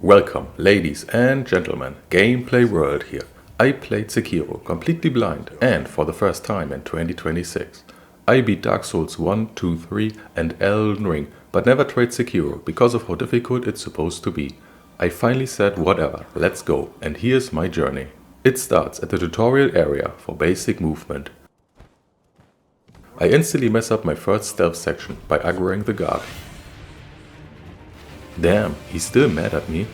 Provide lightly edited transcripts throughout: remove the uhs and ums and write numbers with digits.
Welcome, ladies and gentlemen, Gameplay World here. I played Sekiro completely blind and for the first time in 2026. I beat Dark Souls 1, 2, 3 and Elden Ring, but never tried Sekiro because of how difficult it's supposed to be. I finally said whatever, let's go, and here's my journey. It starts at the tutorial area for basic movement. I instantly mess up my first stealth section by aggroing the guard. Damn, he's still mad at me.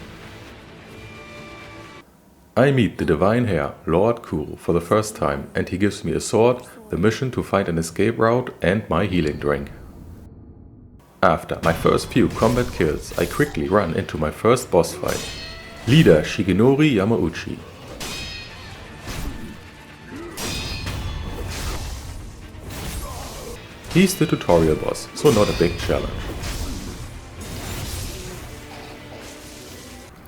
I meet the divine hair, Lord Cool, for the first time and he gives me a sword, the mission to find an escape route and my healing drink. After my first few combat kills, I quickly run into my first boss fight. Leader Shigenori Yamauchi. He's the tutorial boss, so not a big challenge.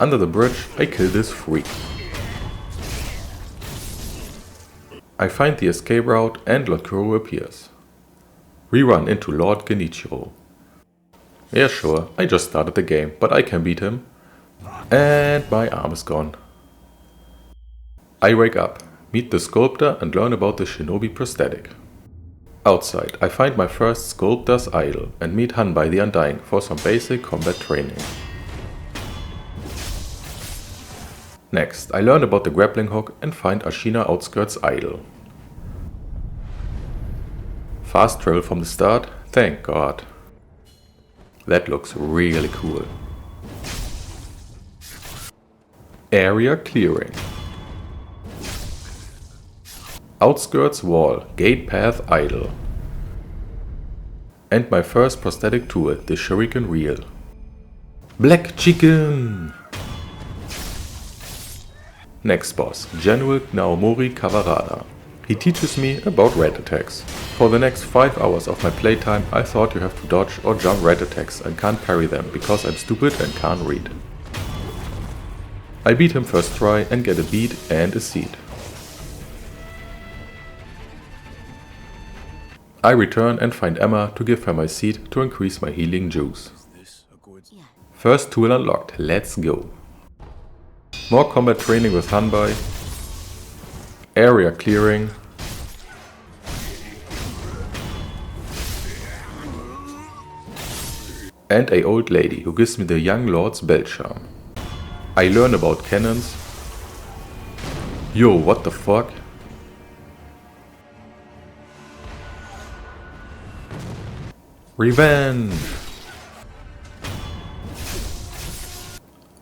Under the bridge, I kill this freak. I find the escape route and Lord Kuro appears. We run into Lord Genichiro. Yeah sure, I just started the game, but I can beat him. And my arm is gone. I wake up, meet the sculptor and learn about the shinobi prosthetic. Outside, I find my first sculptor's idol and meet Hanbai the Undying for some basic combat training. Next, I learn about the grappling hook and find Ashina Outskirts idol. Fast travel from the start, thank god. That looks really cool. Area clearing. Outskirts wall, gate path idle. And my first prosthetic tool, the shuriken reel. Black chicken! Next boss, General Naomori Kawarada. He teaches me about red attacks. For the next 5 hours of my playtime I thought you have to dodge or jump red attacks and can't parry them because I'm stupid and can't read. I beat him first try and get a beat and a seed. I return and find Emma to give her my seed to increase my healing juice. First tool unlocked, let's go. More combat training with Hanbai. Area clearing. And a old lady who gives me the young lord's belt charm. I learn about cannons. Yo, what the fuck? Revenge!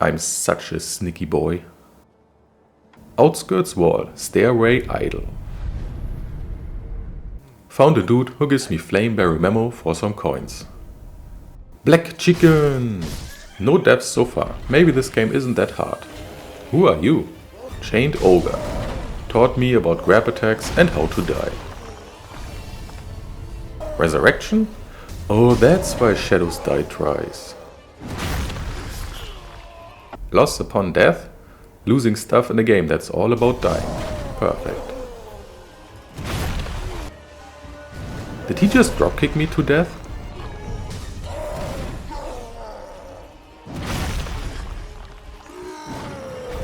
I'm such a sneaky boy. Outskirts wall, stairway idle. Found a dude who gives me flameberry memo for some coins. Black chicken! No deaths so far, maybe this game isn't that hard. Who are you? Chained ogre. Taught me about grab attacks and how to die. Resurrection? Oh, that's why Shadows Die twice. Loss upon death? Losing stuff in a game that's all about dying. Perfect. Did he just dropkick me to death?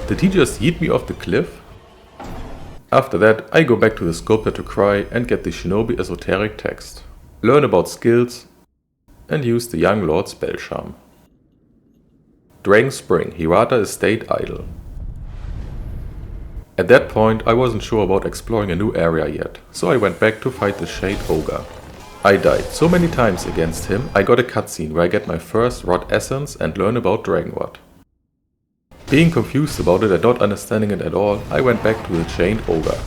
Did he just yeet me off the cliff? After that, I go back to the sculptor to cry and get the shinobi esoteric text. Learn about skills and use the young lord's spell charm. Dragon Spring, Hirata Estate idle. At that point I wasn't sure about exploring a new area yet, so I went back to fight the Shade Ogre. I died so many times against him, I got a cutscene where I get my first Rot Essence and learn about Dragon Rot. Being confused about it and not understanding it at all, I went back to the Chained Ogre.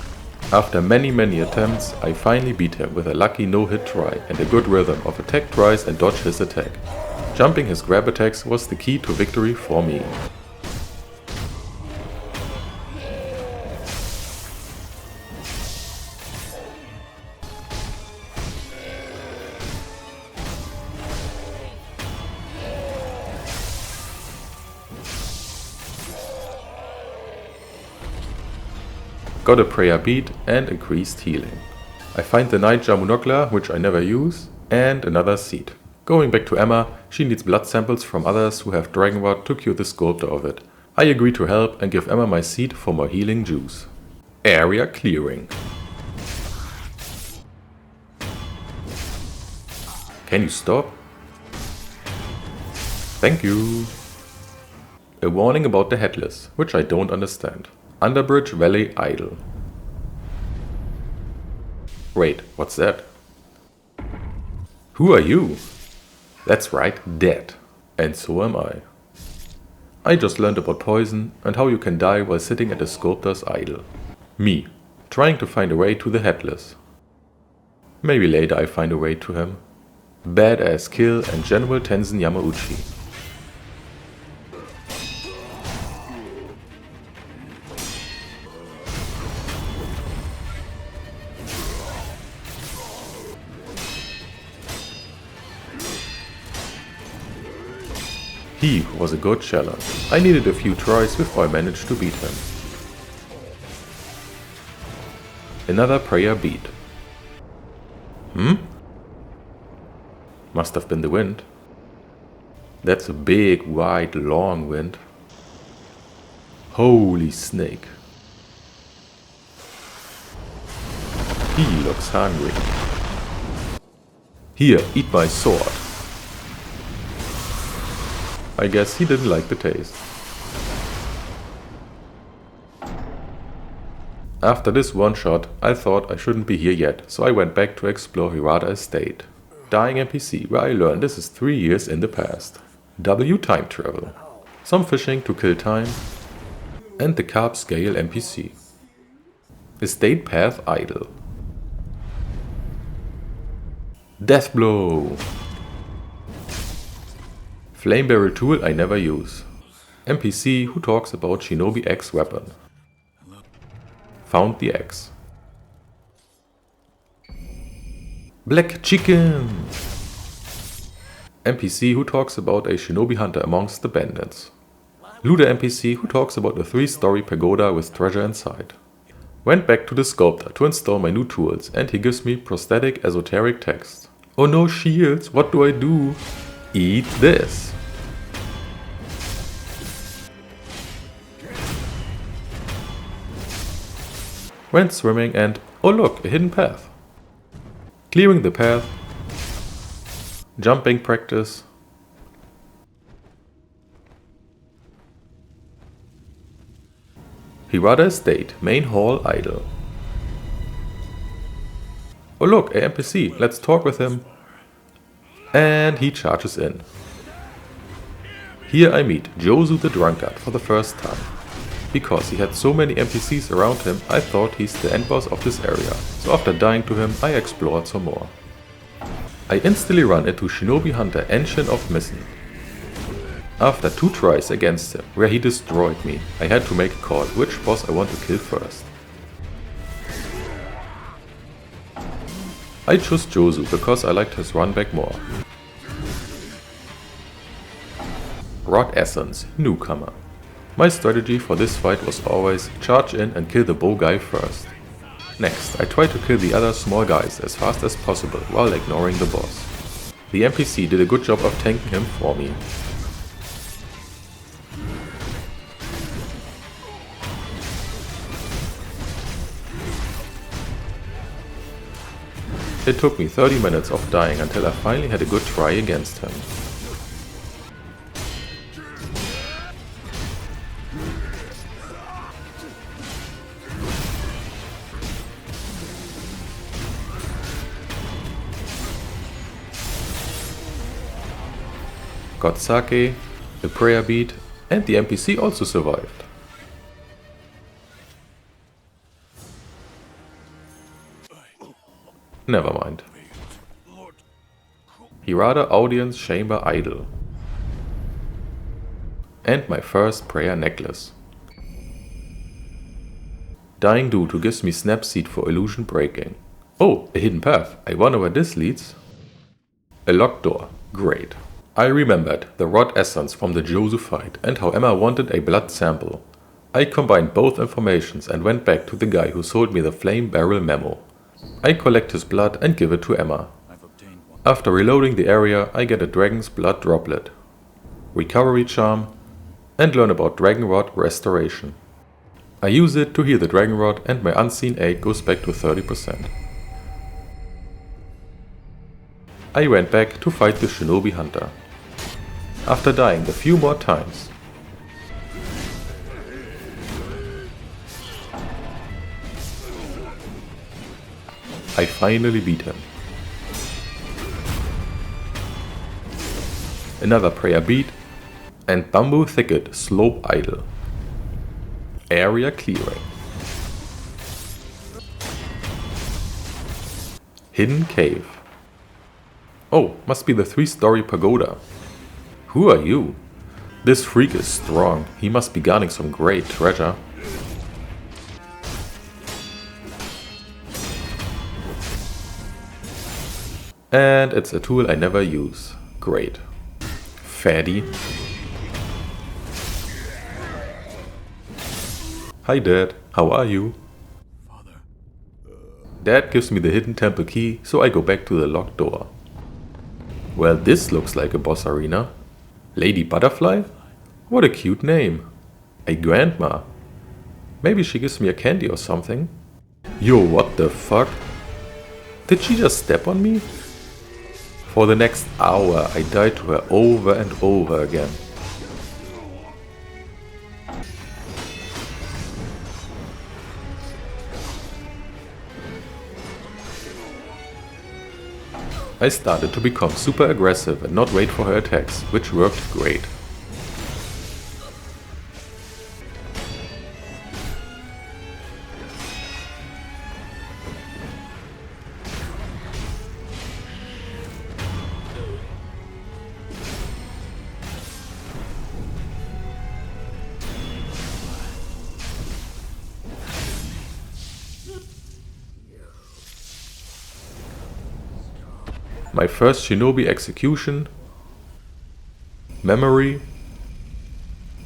After many attempts, I finally beat him with a lucky no-hit try and a good rhythm of attack tries and dodge his attack. Jumping his grab attacks was the key to victory for me. Got a prayer beat and increased healing. I find the Night Jamunokla, which I never use, and another seed. Going back to Emma, she needs blood samples from others who have dragon rot to cure the sculptor of it. I agree to help and give Emma my seed for more healing juice. Area clearing. Can you stop? Thank you. A warning about the Headless, which I don't understand. Underbridge Valley Idle. Wait, what's that? Who are you? That's right, dead. And so am I. I just learned about poison and how you can die while sitting at a sculptor's idol. Me, trying to find a way to the Headless. Maybe later I find a way to him. Badass kill and General Tenzin Yamauchi. He was a good challenge. I needed a few tries before I managed to beat him. Another prayer beat. Must have been the wind. That's a big, wide, long wind. Holy snake. He looks hungry. Here, eat my sword. I guess he didn't like the taste. After this one shot, I thought I shouldn't be here yet, so I went back to explore Hirata Estate. Dying NPC, where I learned this is 3 years in the past. W time travel. Some fishing to kill time. And the carp scale NPC. Estate path idle. Death blow. Flame barrel tool I never use. NPC who talks about Shinobi X weapon. Found the X. Black chicken! NPC who talks about a shinobi hunter amongst the bandits. Looter NPC who talks about a 3-story pagoda with treasure inside. Went back to the sculptor to install my new tools and he gives me prosthetic esoteric text. Oh no shields, what do I do? Eat this! Went swimming and, oh look, a hidden path. Clearing the path. Jumping practice. Hirata Estate, main hall idle. Oh look, a NPC, let's talk with him. And he charges in. Here I meet Josu the Drunkard for the first time. Because he had so many NPCs around him, I thought he's the end boss of this area, so after dying to him, I explored some more. I instantly run into Shinobi Hunter Enshin of Missen. After 2 tries against him, where he destroyed me, I had to make a call which boss I want to kill first. I chose Josu because I liked his run back more. Rod Essence, newcomer. My strategy for this fight was always charge in and kill the bow guy first. Next, I tried to kill the other small guys as fast as possible while ignoring the boss. The NPC did a good job of tanking him for me. It took me 30 minutes of dying until I finally had a good try against him. Got sake, a prayer bead, and the NPC also survived. Never mind. Hirata Audience Chamber Idol. And my first prayer necklace. Dying Dude who gives me snap seed for illusion breaking. Oh, a hidden path. I wonder where this leads. A locked door. Great. I remembered the rod essence from the Josu fight and how Emma wanted a blood sample. I combined both informations and went back to the guy who sold me the flame barrel memo. I collect his blood and give it to Emma. After reloading the area, I get a Dragon's Blood droplet, Recovery Charm, and learn about Dragon Rod Restoration. I use it to heal the Dragon Rod and my Unseen 8 goes back to 30%. I went back to fight the Shinobi Hunter. After dying a few more times, I finally beat him. Another prayer beat, and Bamboo Thicket Slope Idle. Area clearing. Hidden Cave. Oh, must be the 3-story pagoda. Who are you? This freak is strong, he must be guarding some great treasure. And it's a tool I never use. Great. Fatty. Hi Dad, how are you? Father. Dad gives me the hidden temple key, so I go back to the locked door. Well, this looks like a boss arena. Lady Butterfly? What a cute name. A grandma. Maybe she gives me a candy or something. Yo, what the fuck? Did she just step on me? For the next hour, I died to her over and over again. I started to become super aggressive and not wait for her attacks, which worked great. My first Shinobi execution, memory,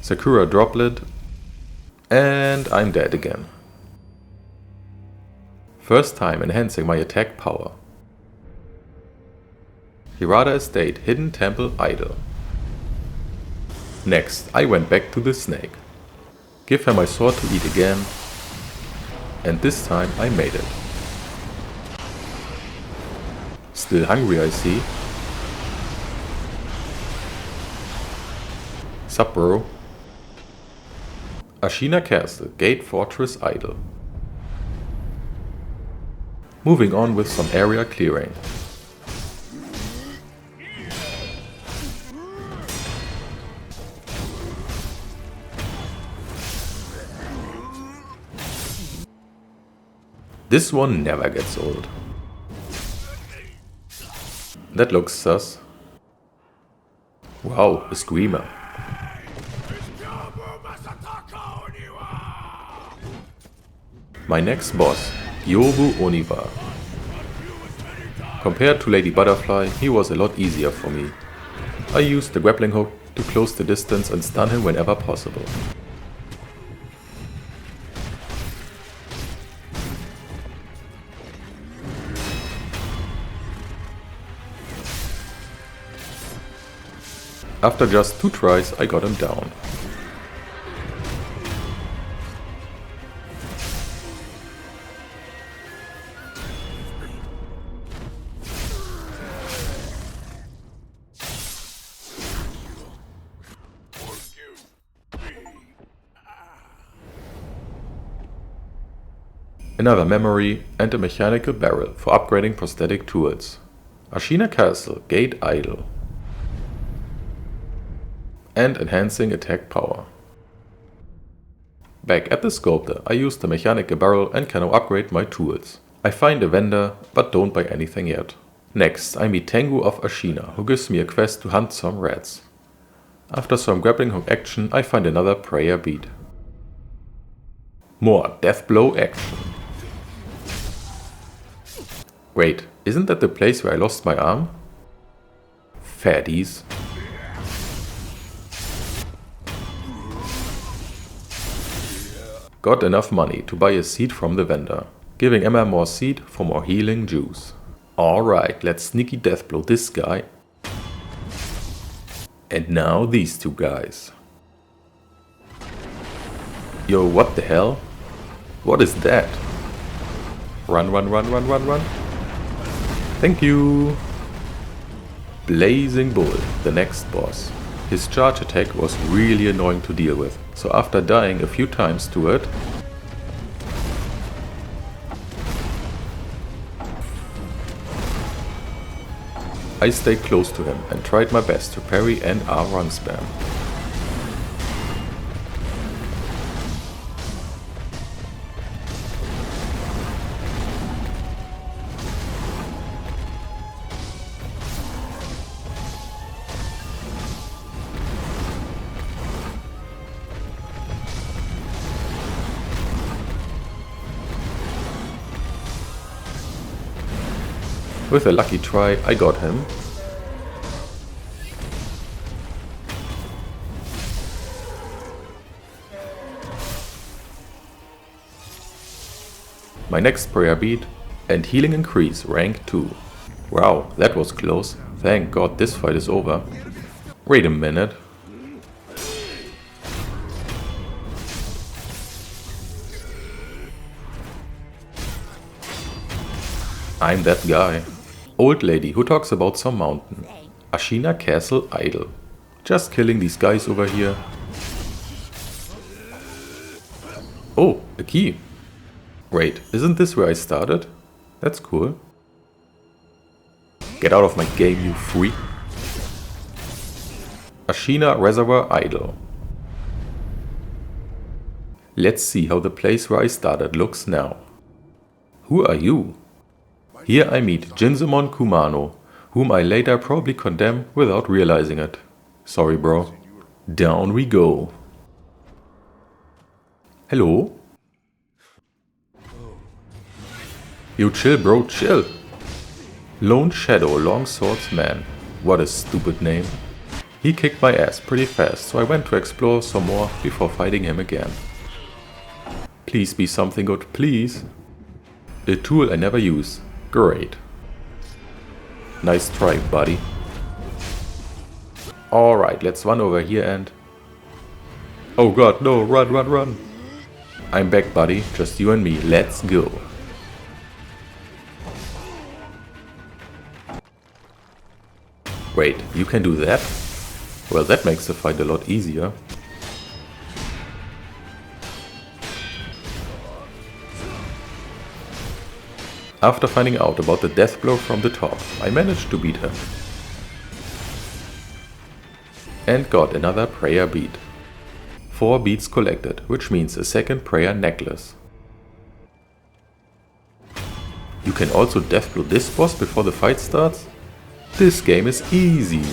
Sakura droplet, and I'm dead again. First time enhancing my attack power. Hirada Estate Hidden Temple Idol. Next, I went back to the snake. Give her my sword to eat again, and this time I made it. Still hungry, I see. Sup, bro? Ashina Castle, Gate Fortress Idol. Moving on with some area clearing. This one never gets old. That looks sus. Wow, a screamer. My next boss, Yobu Oniwa. Compared to Lady Butterfly, he was a lot easier for me. I used the grappling hook to close the distance and stun him whenever possible. After just 2 tries, I got him down. Another memory and a mechanical barrel for upgrading prosthetic tools. Ashina Castle, Gate Idol. And enhancing attack power. Back at the sculptor, I used the mechanical barrel and can now upgrade my tools. I find a vendor, but don't buy anything yet. Next, I meet Tengu of Ashina, who gives me a quest to hunt some rats. After some grappling hook action, I find another prayer bead. More death blow action. Wait, isn't that the place where I lost my arm? Fatties. Got enough money to buy a seed from the vendor, giving Emma more seed for more healing juice. Alright, let's sneaky deathblow this guy. And now these two guys. Yo, what the hell? What is that? Run, run, run, run, run, run. Thank you. Blazing Bull, the next boss. His charge attack was really annoying to deal with, so after dying a few times to it, I stayed close to him and tried my best to parry and R1 spam. With a lucky try, I got him. My next prayer beat and healing increase rank 2. Wow, that was close. Thank God this fight is over. Wait a minute. I'm that guy. Old lady who talks about some mountain. Ashina Castle Idol. Just killing these guys over here. Oh, a key. Wait, isn't this where I started? That's cool. Get out of my game, you freak. Ashina Reservoir Idol. Let's see how the place where I started looks now. Who are you? Here I meet Jinzamon Kumano, whom I later probably condemn without realizing it. Sorry bro. Down we go. Hello? You chill bro, chill. Lone Shadow Longswords Man. What a stupid name. He kicked my ass pretty fast, so I went to explore some more before fighting him again. Please be something good, please. A tool I never use. Great. Nice try, buddy. Alright, let's run over here and... Oh god, no, run, run, run. I'm back, buddy. Just you and me. Let's go. Wait, you can do that? Well, that makes the fight a lot easier. After finding out about the death blow from the top, I managed to beat him. And got another prayer beat. 4 beats collected, which means a second prayer necklace. You can also death blow this boss before the fight starts? This game is easy.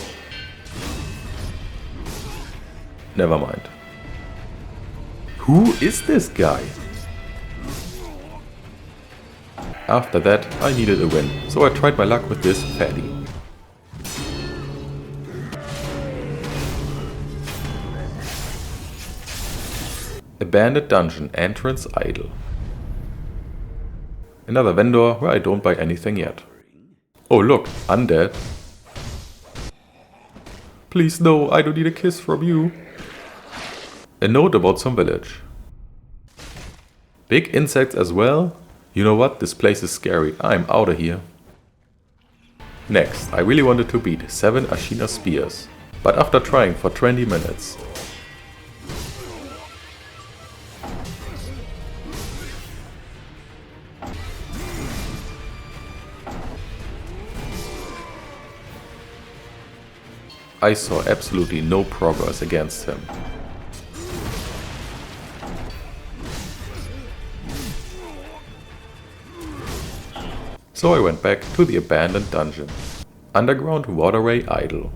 Never mind. Who is this guy? After that, I needed a win, so I tried my luck with this fatty. Abandoned Dungeon Entrance Idol. Another vendor where I don't buy anything yet. Oh look, undead. Please no, I don't need a kiss from you. A note about some village. Big insects as well? You know what, this place is scary, I'm out of here. Next, I really wanted to beat 7 Ashina Spears, but after trying for 20 minutes, I saw absolutely no progress against him. So I went back to the abandoned dungeon. Underground Waterway Idol.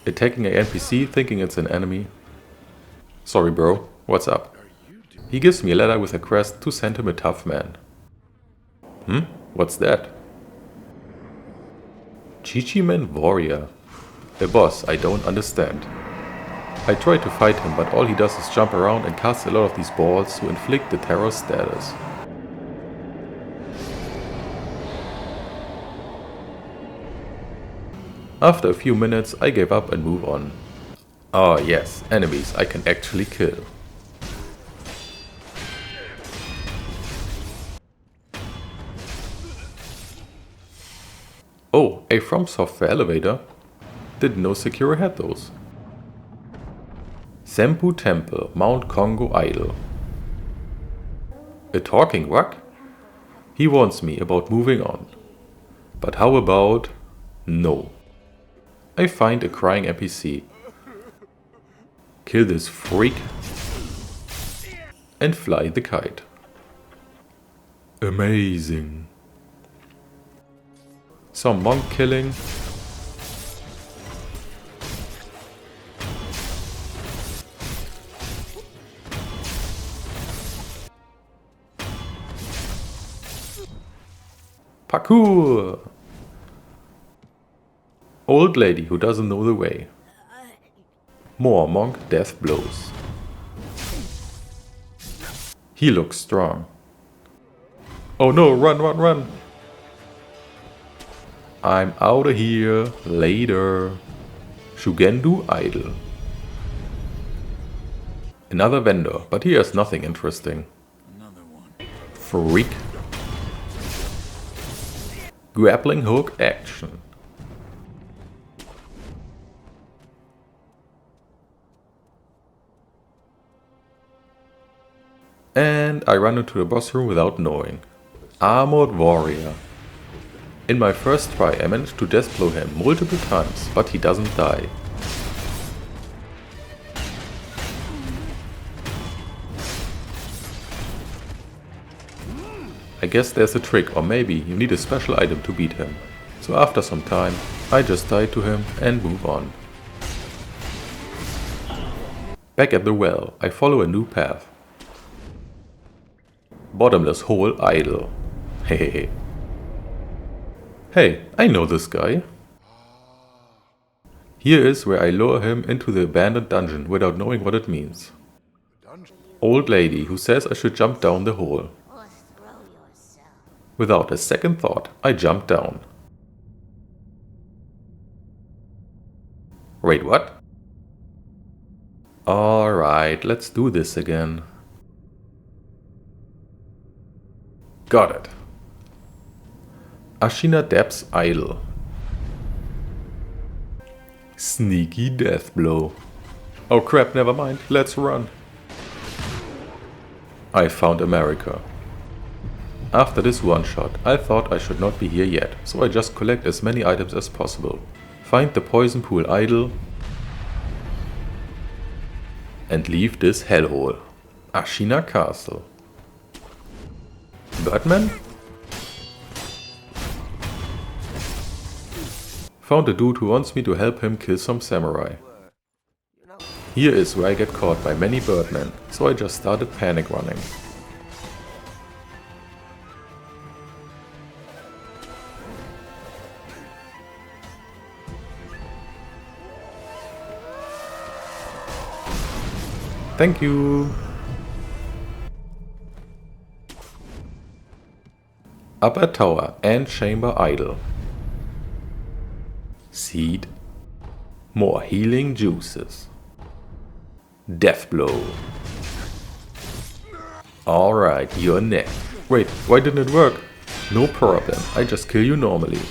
Attacking a NPC thinking it's an enemy. Sorry bro, what's up? He gives me a letter with a quest to send him a tough man. What's that? Chichiman Warrior. A boss I don't understand. I try to fight him, but all he does is jump around and cast a lot of these balls to inflict the terror status. After a few minutes I gave up and move on. Ah yes, enemies I can actually kill. Oh, a From Software elevator? Didn't know Sekiro had those. Senpu Temple, Mount Kongo Idol. A talking rock? He warns me about moving on. But how about... no. I find a crying NPC. Kill this freak and fly the kite. Amazing. Some monk killing. Parkour! Old lady who doesn't know the way. More monk death blows. He looks strong. Oh no, run, run, run! I'm outta here, later. Shugendu Idol. Another vendor, but he has nothing interesting. Freak. Grappling hook action. And I run into the boss room without knowing. Armored Warrior. In my first try I managed to death blow him multiple times, but he doesn't die. I guess there's a trick, or maybe you need a special item to beat him. So after some time, I just die to him and move on. Back at the well, I follow a new path. Bottomless hole idol. Hehehe. Hey, I know this guy. Here is where I lure him into the abandoned dungeon without knowing what it means. Old lady who says I should jump down the hole. Without a second thought, I jump down. Wait, what? Alright, let's do this again. Got it. Ashina Depth's Idol. Sneaky death blow. Oh crap, never mind, let's run. I found America. After this one shot, I thought I should not be here yet, so I just collect as many items as possible. Find the poison pool idol and leave this hellhole. Ashina Castle. Birdman? Found a dude who wants me to help him kill some samurai. Here is where I get caught by many birdmen, so I just started panic running. Thank you! Upper Tower and Chamber Idol. Seed. More healing juices. Death blow. Alright, you're next. Wait, why didn't it work? No problem, I just kill you normally.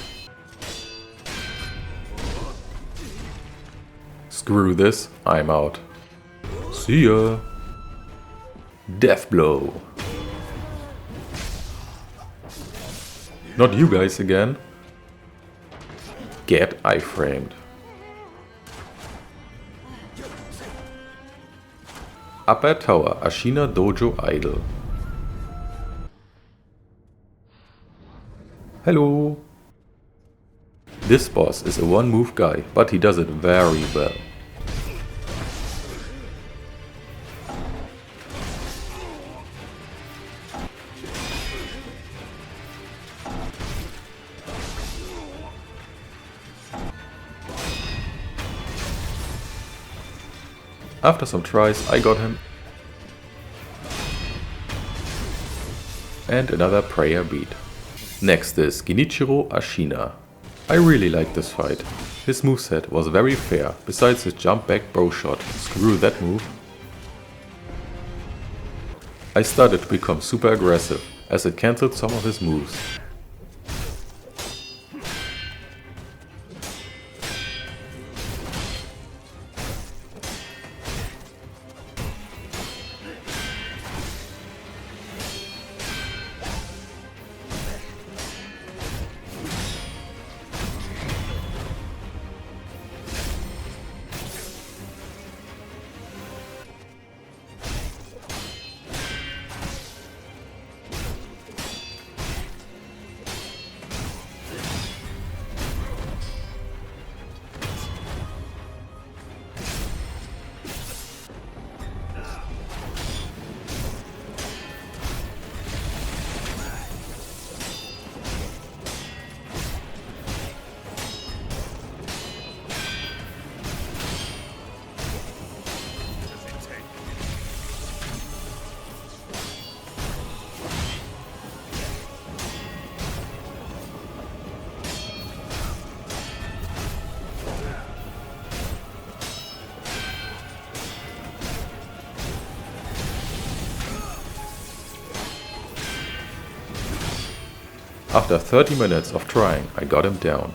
Screw this, I'm out. See ya. Death blow. Not you guys again. Get iframed. Upper Tower, Ashina Dojo Idol. Hello. This boss is a one-move guy, but he does it very well. After some tries, I got him. And another prayer beat. Next is Genichiro Ashina. I really like this fight. His moveset was very fair, besides his jump back bow shot. Screw that move. I started to become super aggressive, as it cancelled some of his moves. After 30 minutes of trying, I got him down.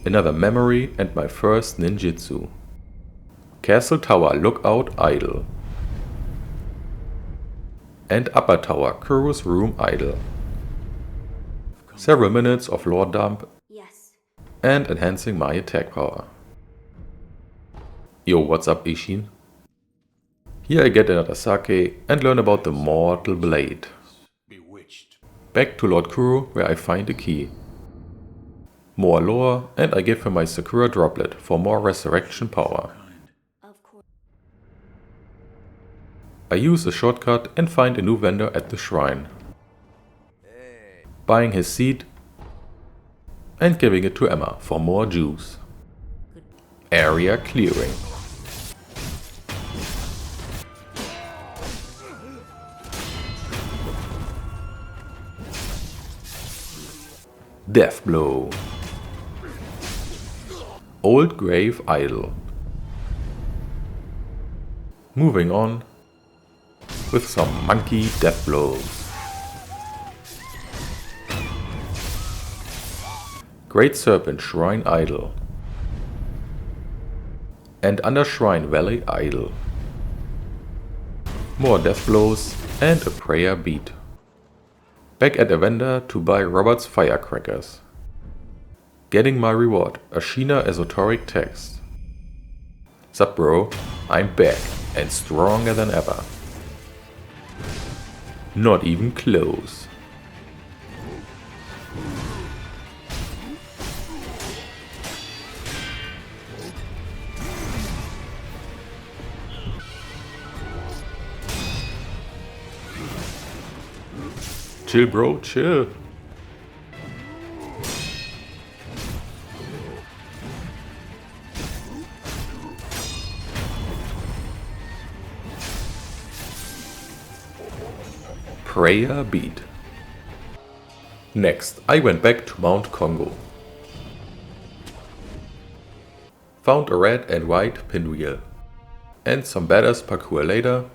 Another memory and my first ninjutsu. Castle Tower Lookout Idle. And Upper Tower Kuro's Room Idle. Several minutes of lore dump and enhancing my attack power. Yo, what's up, Ishin? Here I get another sake and learn about the Mortal Blade. Back to Lord Kuro, where I find a key. More lore, and I give him my Sekiro droplet for more resurrection power. I use a shortcut and find a new vendor at the shrine. Buying his seed and giving it to Emma for more juice. Area clearing. Death blow. Old grave idol. Moving on with some monkey death blows. Great Serpent Shrine Idol. And Under Shrine Valley Idol. More death blows and a prayer beat. Back at a vendor to buy Robert's firecrackers. Getting my reward, a Sheena esoteric text. Sup bro, I'm back and stronger than ever. Not even close. Chill bro, chill. Prayer beat. Next, I went back to Mount Congo. Found a red and white pinwheel. And some badass parkour later,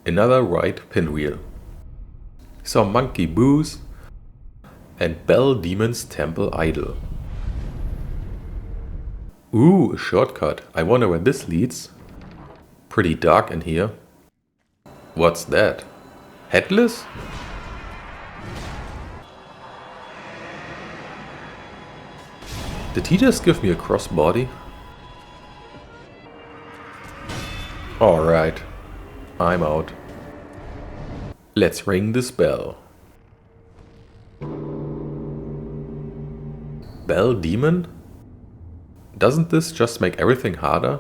another white pinwheel. Some monkey boos and Bell Demon's Temple Idol. Ooh, a shortcut. I wonder where this leads. Pretty dark in here. What's that? Headless? Did he just give me a crossbody? Alright, I'm out. Let's ring this bell. Bell Demon? Doesn't this just make everything harder?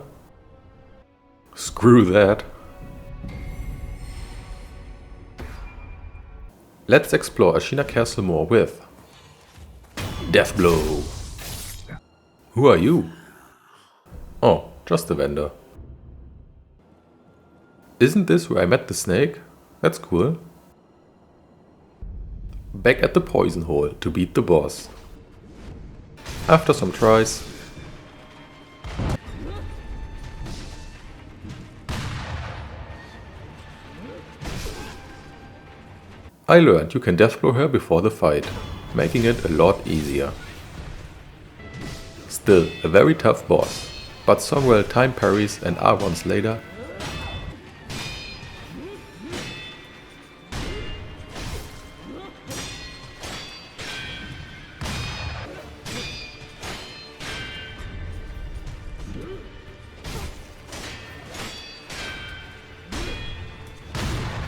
Screw that. Let's explore Ashina Castle more with Death blow. Who are you? Oh, just a vendor. Isn't this where I met the snake? That's cool. Back at the poison hole to beat the boss. After some tries, I learned you can deathblow her before the fight, making it a lot easier. Still a very tough boss, but several time parries and R1s later,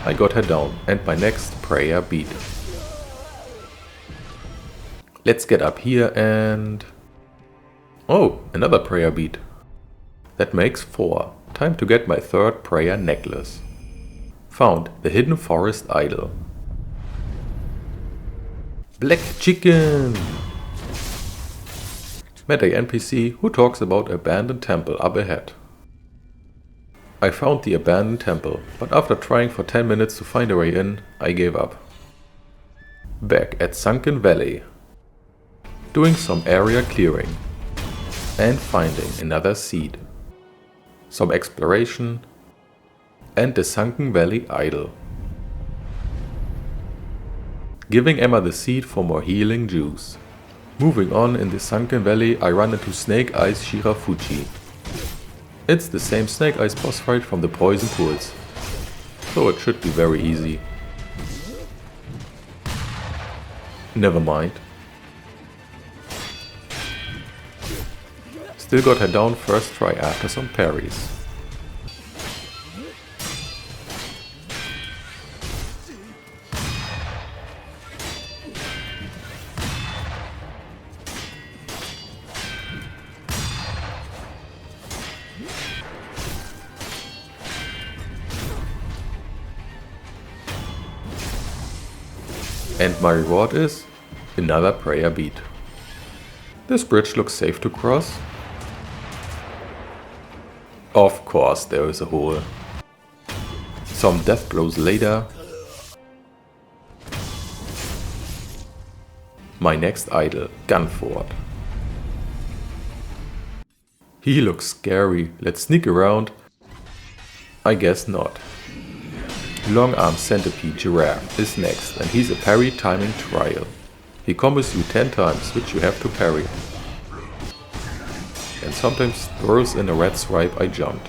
I got her down and my next prayer beat. Let's get up here and... Oh, another prayer beat. That makes 4. Time to get my third prayer necklace. Found the hidden forest idol. Black chicken! Met a NPC who talks about abandoned temple up ahead. I found the abandoned temple, but after trying for 10 minutes to find a way in, I gave up. Back at Sunken Valley. Doing some area clearing. And finding another seed. Some exploration. And the Sunken Valley idol. Giving Emma the seed for more healing juice. Moving on in the Sunken Valley, I run into Snake Eyes Shirafuji. It's the same Snake Eyes boss fight from the poison pools, so it should be very easy. Never mind. Still got her down first try after some parries. And my reward is another prayer beat. This bridge looks safe to cross. Of course there is a hole. Some death blows later. My next idol, Gunford. He looks scary. Let's sneak around. I guess not. Long Arm Centipede Giraffe is next, and he's a parry timing trial. He combos you 10 times, which you have to parry. And sometimes throws in a red swipe I jumped.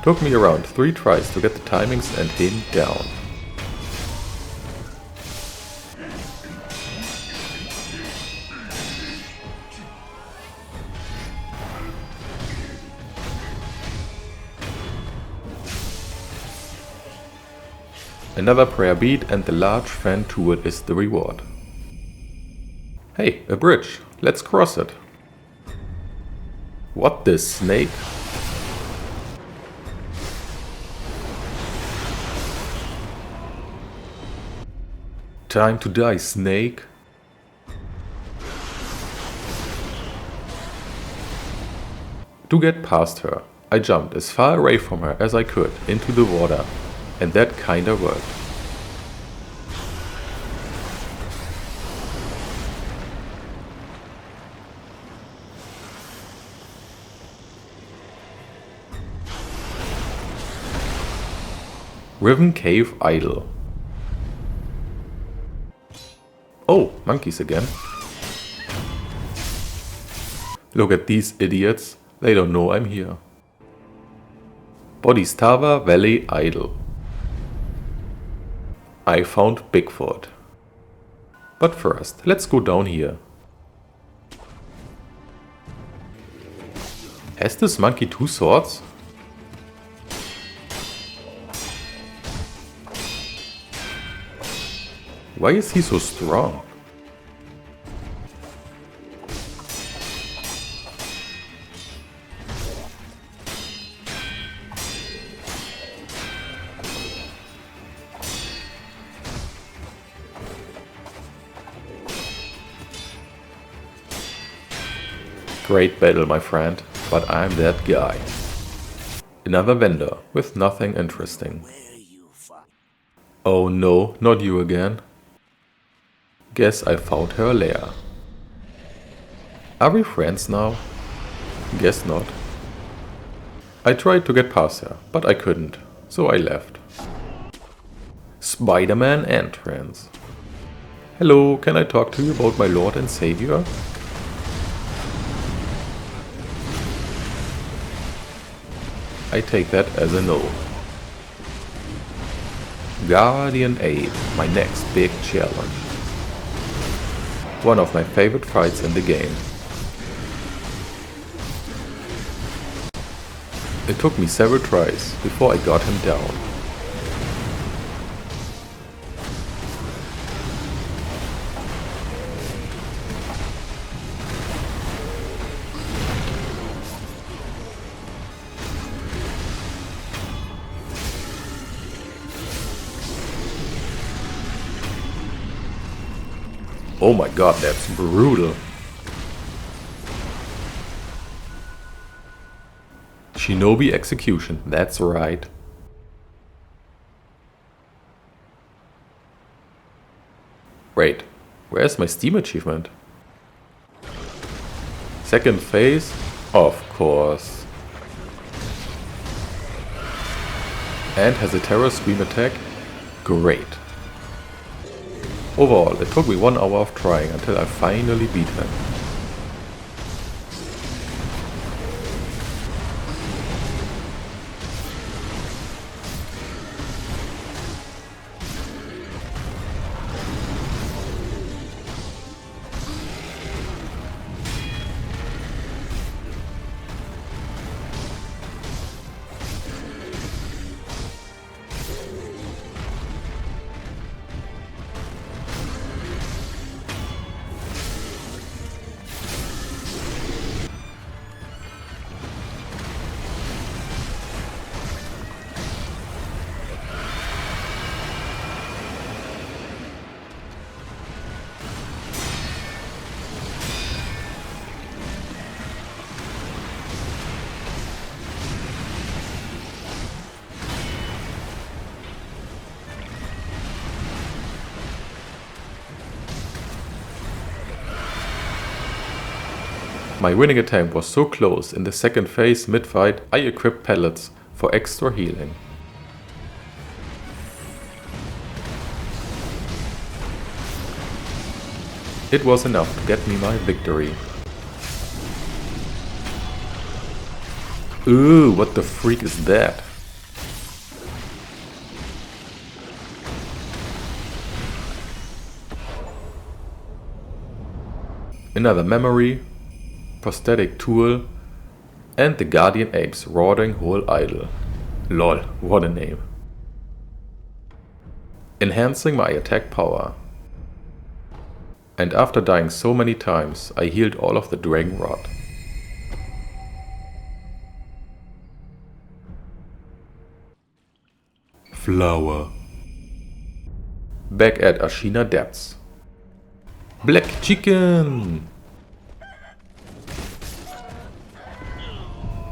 Took me around 3 tries to get the timings and him down. Another prayer beat and the large fan tool is the reward. Hey, a bridge. Let's cross it. What, this snake? Time to die, snake. To get past her, I jumped as far away from her as I could into the water, and that kinda worked. Riven Cave Idol. Oh, monkeys again. Look at these idiots, they don't know I'm here. Bodhisattva Valley Idol. I found Bigfoot. But first, let's go down here. Has this monkey 2 swords? Why is he so strong? Great battle, my friend, but I'm that guy. Another vendor with nothing interesting. Oh no, not you again. Guess I found her lair. Are we friends now? Guess not. I tried to get past her, but I couldn't, so I left. Spider-Man entrance. Hello, can I talk to you about my Lord and Savior? I take that as a no. Guardian 8, my next big challenge. One of my favorite fights in the game. It took me several tries before I got him down. Oh my god, that's brutal. Shinobi execution, that's right. Wait, where's my Steam achievement? Second phase? Of course. And has a terror scream attack? Great. Overall, it took me 1 hour of trying until I finally beat him. My winning attempt was so close in the second phase mid-fight, I equipped pellets for extra healing. It was enough to get me my victory. Ooh, what the freak is that? Another memory, prosthetic tool, and the Guardian Ape's Roaring Hole Idol. Lol, what a name. Enhancing my attack power. And after dying so many times, I healed all of the Dragon Rot. Flower. Back at Ashina Depths. Black Chicken!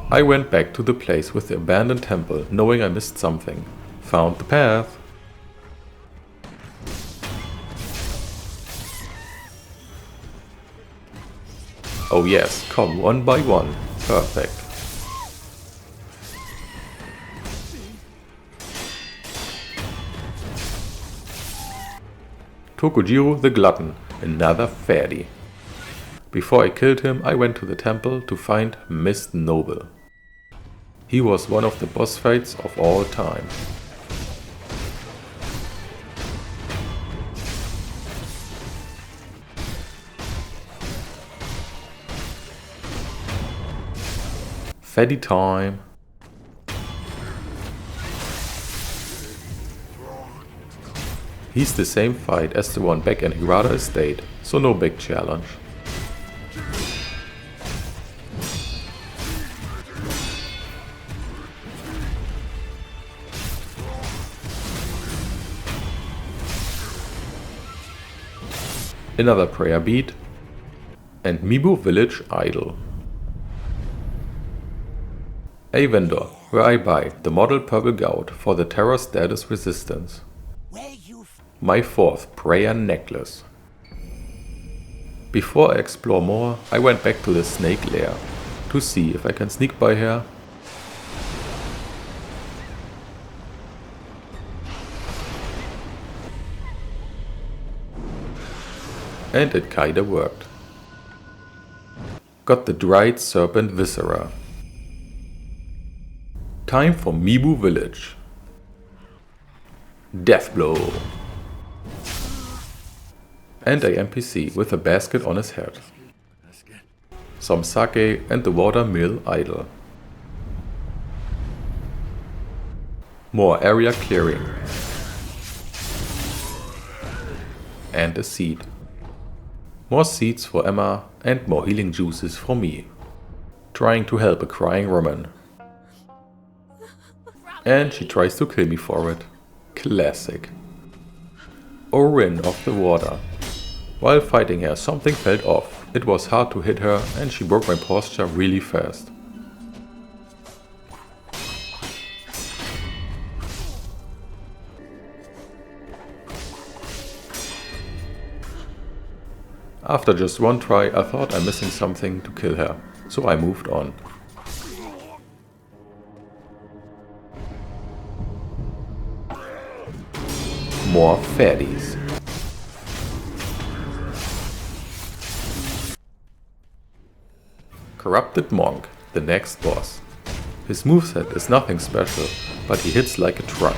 I went back to the place with the abandoned temple, knowing I missed something. Found the path. Oh yes, come one by one. Perfect. Tokujiro the Glutton, another fatty. Before I killed him, I went to the temple to find Mist Noble. He was one of the boss fights of all time. Fatty time. He's the same fight as the one back in Hirata Estate, so no big challenge. Another prayer beat, and Mibu Village Idol. A vendor, where I buy the model purple gout for the terror status resistance. My fourth prayer necklace. Before I explore more, I went back to the snake lair to see if I can sneak by here. And it kinda worked. Got the dried serpent viscera. Time for Mibu Village. Death blow. And a NPC with a basket on his head. Some sake and the watermill idol. More area clearing. And a seed. More seeds for Emma and more healing juices for me. Trying to help a crying woman. And she tries to kill me for it. Classic. Orin of the water. While fighting her, something fell off. It was hard to hit her and she broke my posture really fast. After just one try, I thought I'm missing something to kill her, so I moved on. More fatties. Corrupted Monk, the next boss. His moveset is nothing special, but he hits like a truck.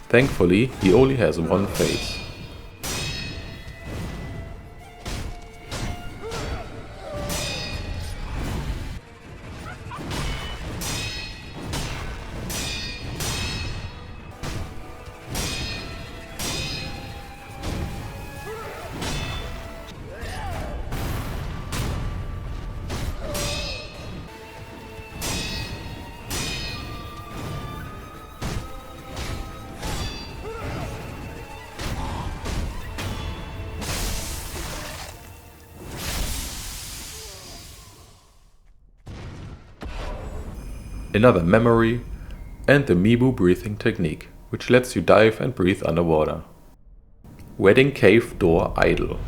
Thankfully, he only has one face. Another memory, and the Mibu breathing technique, which lets you dive and breathe underwater. Wedding Cave Door Idol.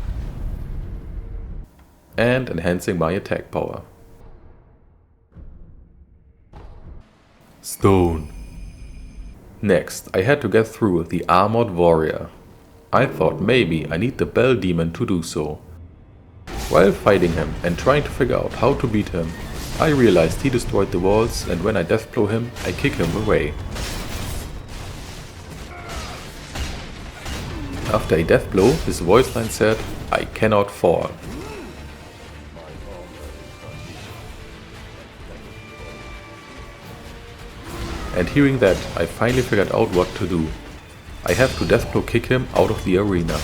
And enhancing my attack power. Stone. Next, I had to get through the Armored Warrior. I thought maybe I need the Bell Demon to do so. While fighting him and trying to figure out how to beat him, I realized he destroyed the walls, and when I deathblow him, I kick him away. After a deathblow, his voice line said, "I cannot fall." And hearing that, I finally figured out what to do. I have to deathblow kick him out of the arena,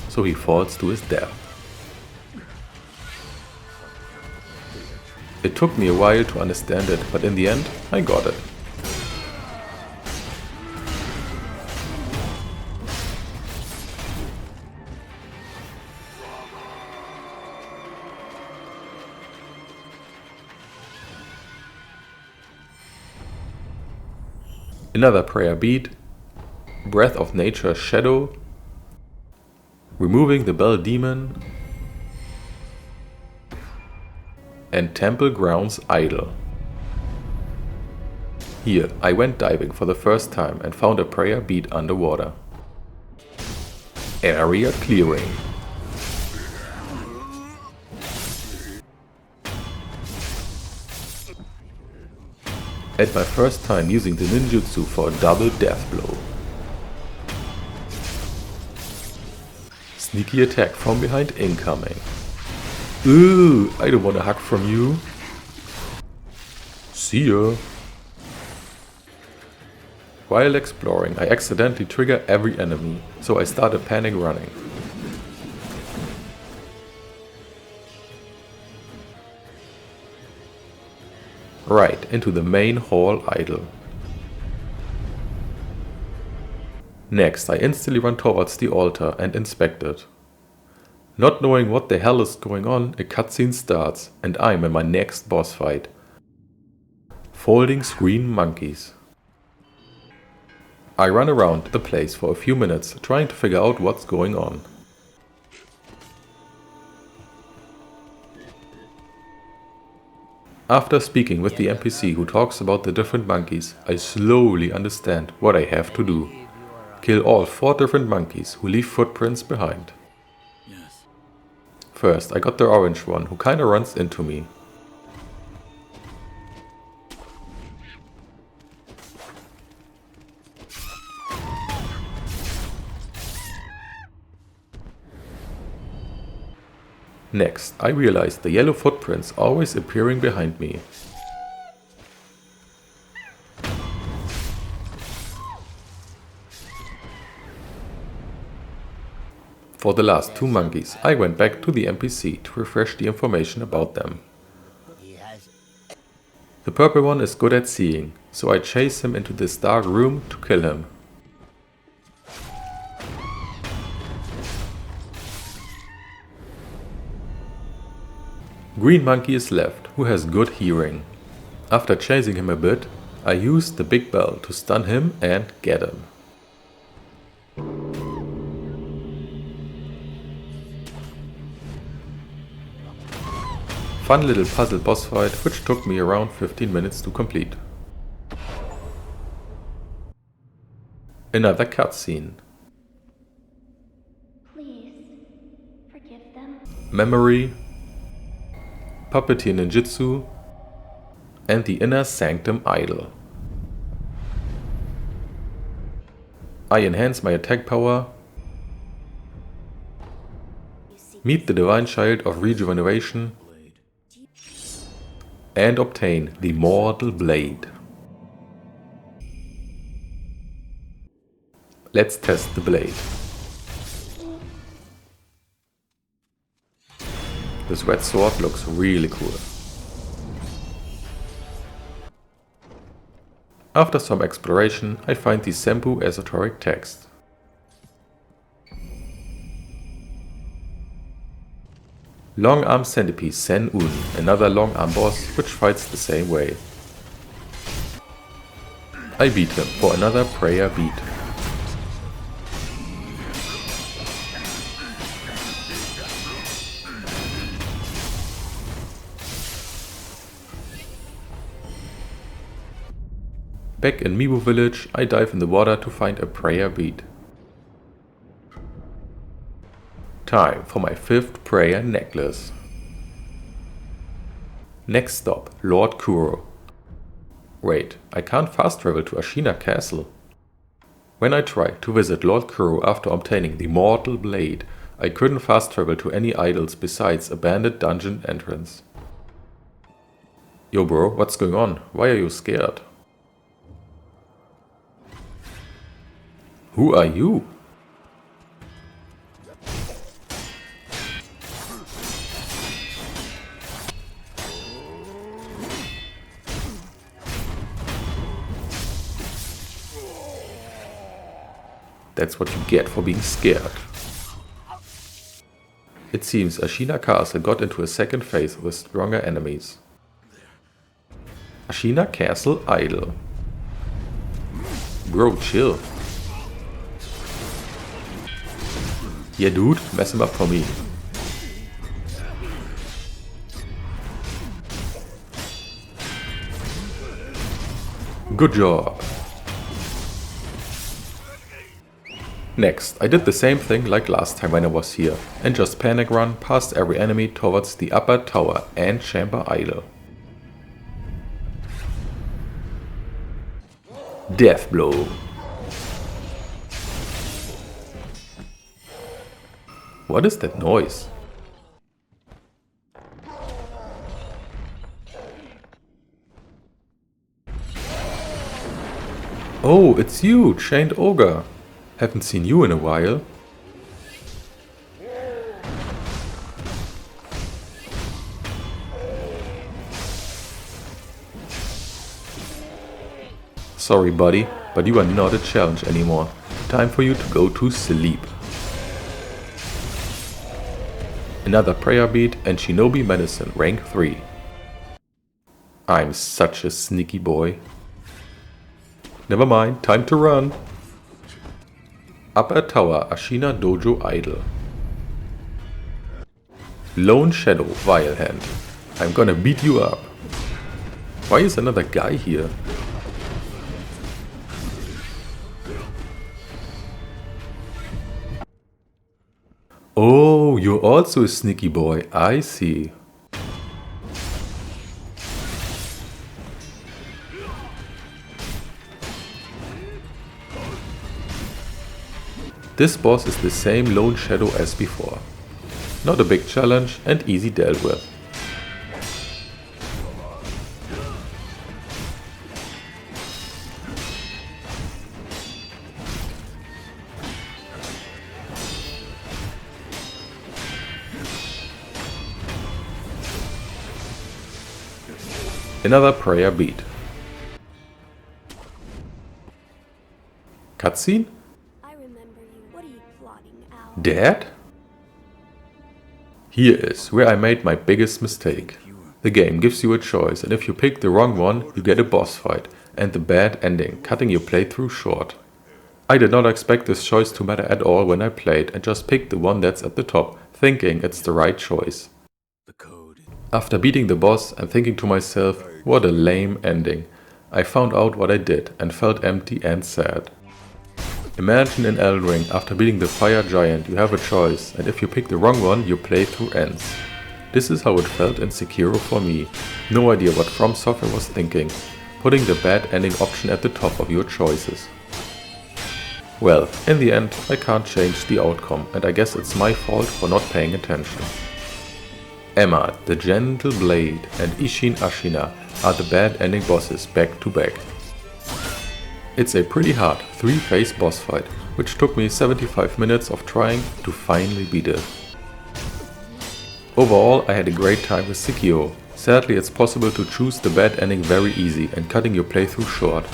so he falls to his death. It took me a while to understand it, but in the end, I got it. Another prayer beat, Breath of Nature Shadow, removing the Bell Demon, and Temple Grounds Idol. Here, I went diving for the first time and found a prayer beat underwater. Area clearing. And my first time using the ninjutsu for a double death blow. Sneaky attack from behind incoming. Ooh, I don't want a hug from you. See ya. While exploring, I accidentally trigger every enemy, so I started panic running. Right into the main hall idol. Next, I instantly run towards the altar and inspect it. Not knowing what the hell is going on, a cutscene starts and I'm in my next boss fight. Folding screen monkeys. I run around the place for a few minutes trying to figure out what's going on. After speaking with the NPC who talks about the different monkeys, I slowly understand what I have to do. Kill all 4 different monkeys who leave footprints behind. First, I got the orange one who kinda runs into me. Next, I realized the yellow footprints always appearing behind me. For the last 2 monkeys, I went back to the NPC to refresh the information about them. The purple one is good at seeing, so I chase him into this dark room to kill him. Green monkey is left, who has good hearing. After chasing him a bit, I used the big bell to stun him and get him. Fun little puzzle boss fight which took me around 15 minutes to complete. Another cutscene. Please, forgive them. Memory, Puppeteer Ninjutsu, and the Inner Sanctum Idol. I enhance my attack power, meet the Divine Child of Regeneration, and obtain the Mortal Blade. Let's test the blade. This red sword looks really cool. After some exploration, I find the Senpu esoteric text. Long Arm Centipede Sen Un, another long arm boss which fights the same way. I beat him for another prayer beat. Back in Mibu village, I dive in the water to find a prayer bead. Time for my 5th prayer necklace. Next stop, Lord Kuro. Wait, I can't fast travel to Ashina Castle. When I tried to visit Lord Kuro after obtaining the Mortal Blade, I couldn't fast travel to any idols besides abandoned dungeon entrance. Yo bro, what's going on? Why are you scared? Who are you? That's what you get for being scared. It seems Ashina Castle got into a second phase with stronger enemies. Ashina Castle Idol. Bro, chill. Yeah dude, mess him up for me. Good job. Next, I did the same thing like last time when I was here, and just panic run past every enemy towards the upper tower and chamber idol. Death blow. What is that noise? Oh, it's you, Chained Ogre. Haven't seen you in a while. Sorry buddy, but you are not a challenge anymore. Time for you to go to sleep. Another prayer beat and Shinobi Medicine rank 3. I'm such a sneaky boy. Never mind, time to run. Upper Tower Ashina Dojo Idol. Lone Shadow Vile Hand. I'm gonna beat you up. Why is another guy here? Oh, you're also a sneaky boy, I see. This boss is the same Lone Shadow as before. Not a big challenge and easy dealt with. Another prayer beat. Cutscene? I remember you. What are you plotting, Owl? Dad? Here is where I made my biggest mistake. The game gives you a choice, and if you pick the wrong one, you get a boss fight and the bad ending, cutting your playthrough short. I did not expect this choice to matter at all when I played and just picked the one that's at the top, thinking it's the right choice. After beating the boss and thinking to myself, what a lame ending, I found out what I did and felt empty and sad. Imagine in Elden Ring, after beating the fire giant, you have a choice, and if you pick the wrong one, your playthrough ends. This is how it felt in Sekiro for me. No idea what From Software was thinking, putting the bad ending option at the top of your choices. Well, in the end, I can't change the outcome, and I guess it's my fault for not paying attention. Emma, the Gentle Blade, and Ishin Ashina are the bad ending bosses back to back. It's a pretty hard 3-phase boss fight, which took me 75 minutes of trying to finally beat it. Overall, I had a great time with Sekiro. Sadly, it's possible to choose the bad ending very easy and cutting your playthrough short.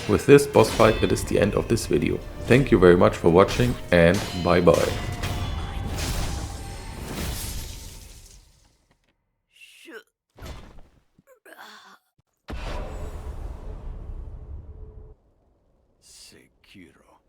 With this boss fight, it is the end of this video. Thank you very much for watching and bye bye. Sekiro.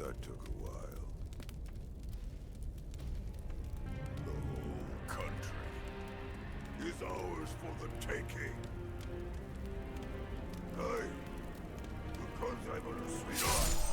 That took a while. The whole country is ours for the taking. Hey, because I'm on a sweetheart.